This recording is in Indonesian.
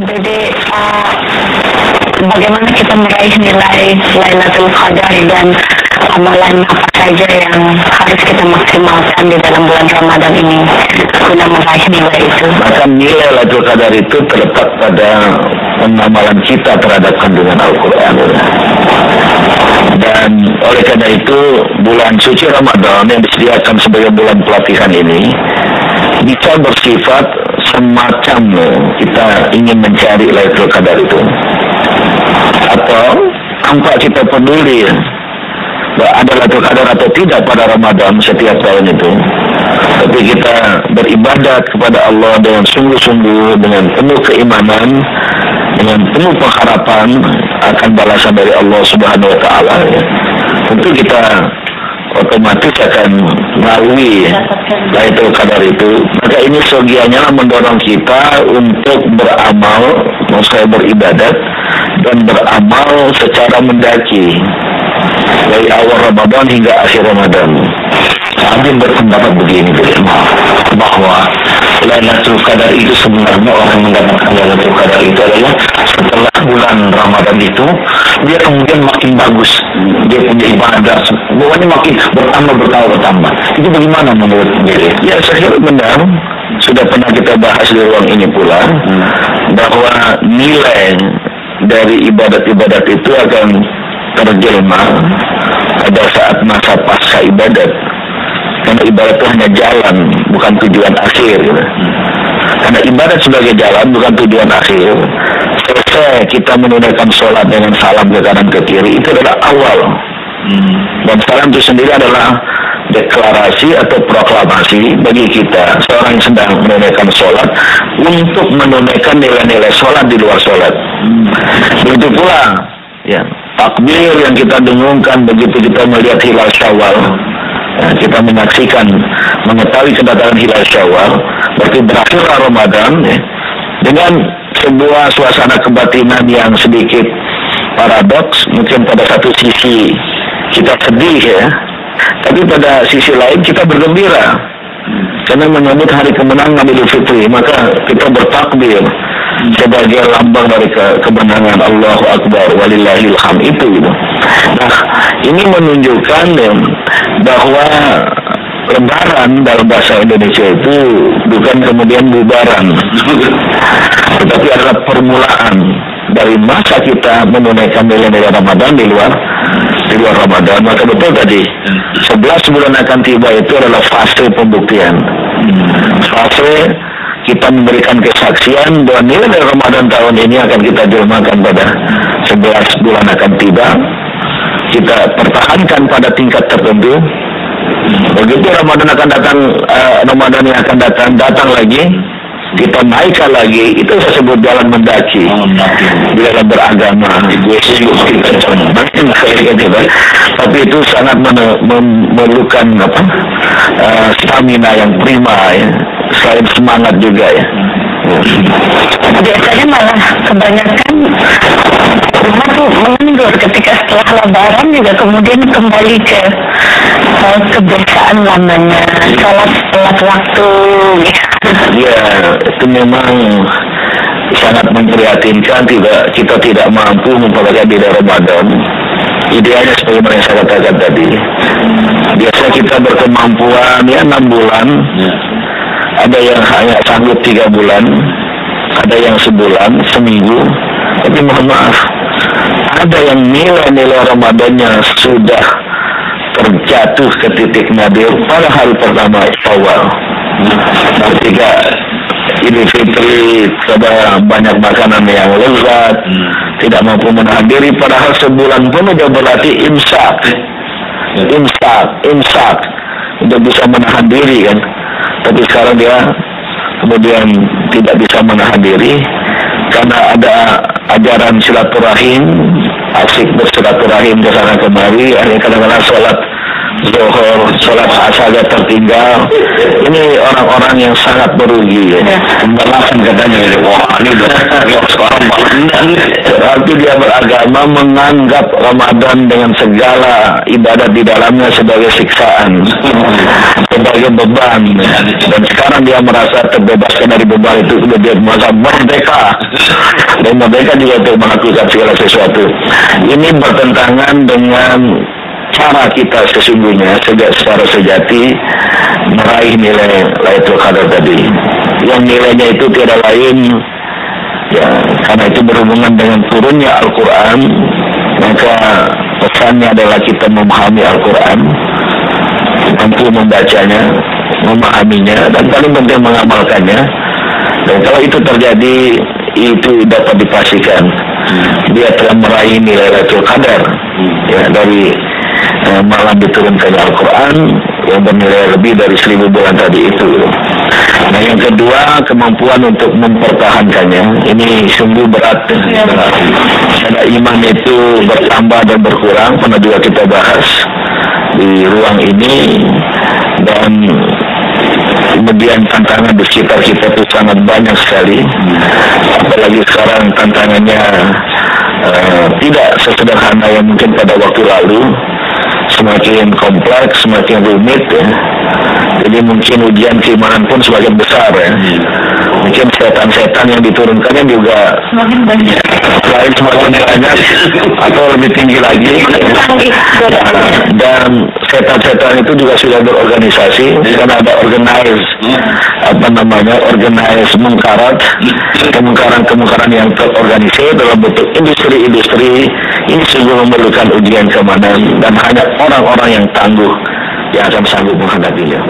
Jadi bagaimana kita meraih nilai Lailatul Qadar dan amalan apa saja yang harus kita maksimalkan di dalam bulan Ramadan ini guna meraih nilai itu? Maka nilai Lailatul Qadar itu terletak pada penamalan kita terhadap kandungan Al-Quran. Dan oleh karena itu bulan suci Ramadan yang disediakan sebagai bulan pelatihan ini bisa bersifat semacam kita ingin mencari Lailatul Qadar itu, atau tanpa kita peduli ada Lailatul Qadar atau tidak pada Ramadan setiap tahun itu, tapi kita beribadat kepada Allah dengan sungguh-sungguh, dengan penuh keimanan, dengan penuh pengharapan akan balasan dari Allah Subhanahu wa Ta'ala, ya. Tentu kita otomatis akan melalui Lailatul Qadar itu. Maka ini segianya mendorong kita untuk beramal, maksudnya beribadat dan beramal secara mendaki dari awal Ramadan hingga akhir Ramadan. Kami berpendapat begini, bahwa Lailatul Qadar itu sebenarnya orang yang mendapatkan Lailatul Qadar itu adalah setelah bulan Ramadan itu dia kemudian makin bagus, dia punya ibadah, pokoknya makin bertambah. Itu bagaimana menurut diri? Ya, saya kira benar. Sudah pernah kita bahas di ruang ini pula, bahwa nilai dari ibadat-ibadat itu akan terjelma pada saat masa pasca ibadat. Karena ibadat itu hanya jalan, bukan tujuan akhir. Karena ibadat sebagai jalan, bukan tujuan akhir. Selesai kita menunaikan sholat dengan salam ke kanan ke kiri, itu adalah awal. Dan salam itu sendiri adalah deklarasi atau proklamasi bagi kita, seorang yang sedang menunaikan sholat, untuk menunaikan nilai-nilai sholat di luar sholat. Begitu pula, ya, takbir yang kita dengungkan begitu kita melihat hilal Syawal. Kita menyaksikan, mengetahui kedatangan hilal Syawal, berarti berakhirlah Ramadan, ya, dengan sebuah suasana kebatinan yang sedikit paradoks. Mungkin pada satu sisi kita sedih, ya, tapi pada sisi lain kita bergembira karena menyambut hari kemenangan Idul Fitri. Maka kita bertakbir sebagai lambang dari kemenangan. Allahu Akbar walillahil hamd itu, gitu. Nah, ini menunjukkan, ya, bahwa Lebaran dalam bahasa Indonesia itu bukan kemudian bubaran, tetapi adalah permulaan dari masa kita menunaikan nilai-nilai Ramadan di luar Ramadan. Maka betul tadi 11 bulan akan tiba itu adalah fase pembuktian, fase kita memberikan kesaksian bahwa nilai Ramadan tahun ini akan kita jelmakan pada 11 bulan akan tiba. Kita pertahankan pada tingkat tertentu. Begitu Ramadan akan datang, Ramadan yang akan datang lagi, kita naikkan lagi. Itu saya sebut jalan mendaki di dalam beragama. Tapi itu sangat memerlukan stamina yang prima, ya, selain semangat juga, ya. Biasanya malah kebanyakan umat tuh mengundur ketika setelah Lebaran juga kemudian kembali ke kebiasaan lamanya, sholat tepat waktu. Ya, itu memang sangat memprihatinkan. Kita tidak mampu mempelajari di Ramadan. Idealnya sebagaimana yang saya katakan tadi, biasa kita berkemampuan, ya, 6 bulan. Ada yang hanya sanggup 3 bulan, ada yang sebulan, seminggu. Tapi mohon maaf, ada yang nilai-nilai Ramadannya sudah terjatuh ke titik nadir pada hari pertama awal. Ketika Idul Fitri, ada banyak makanan yang lezat, tidak mampu menahan diri, padahal sebulan pun sudah berarti imsak untuk bisa menahan diri, kan. Tapi sekarang dia kemudian tidak bisa menahan diri karena ada ajaran silaturahim, asik bersilaturahim ke sana kemari, akhirnya kadang-kadang sholat Zuhur, sholat asar tertinggal. Ini orang-orang yang sangat merugi. Pembalasan katanya, wah ini udah sekarang berarti dia beragama menganggap Ramadan dengan segala ibadat di dalamnya sebagai siksaan, sebagai beban. Dan sekarang dia merasa terbebaskan dari beban itu, sudah dia merasa merdeka. Dan merdeka juga untuk melakukan segala sesuatu. Ini bertentangan dengan cara kita sesungguhnya secara sejati meraih nilai Lailatul Qadar tadi. Yang nilainya itu tiada lain, ya, karena itu berhubungan dengan turunnya Al-Quran, maka pesannya adalah kita memahami Al-Quran, mampu membacanya, memahaminya, dan paling penting mengamalkannya. Dan kalau itu terjadi, itu dapat dipastikan dia telah meraih nilai Lailatul Qadar, ya, dari malam diturunkannya Al-Quran yang bernilai lebih dari 1000 bulan tadi itu. Nah, yang kedua, kemampuan untuk mempertahankannya. Ini sungguh berat. Karena iman itu bertambah dan berkurang, pernah juga kita bahas di ruang ini. Dan kemudian tantangan di sekitar kita itu sangat banyak sekali. Apalagi sekarang tantangannya tidak sesederhana yang mungkin pada waktu lalu. Semakin kompleks, semakin rumit, ya. Jadi mungkin ujian keimanan pun semakin besar, ya. Mungkin setan-setan yang diturunkannya juga semakin banyak. Selain semakin banyak atau lebih tinggi lagi. Dan setan-setan itu juga sudah berorganisasi, karena ada organize mungkarat, kemungkaran yang terorganisir dalam bentuk industri-industri. Ini sungguh memerlukan ujian keamanan, dan hanya orang-orang yang tangguh yang akan sanggup menghadapinya.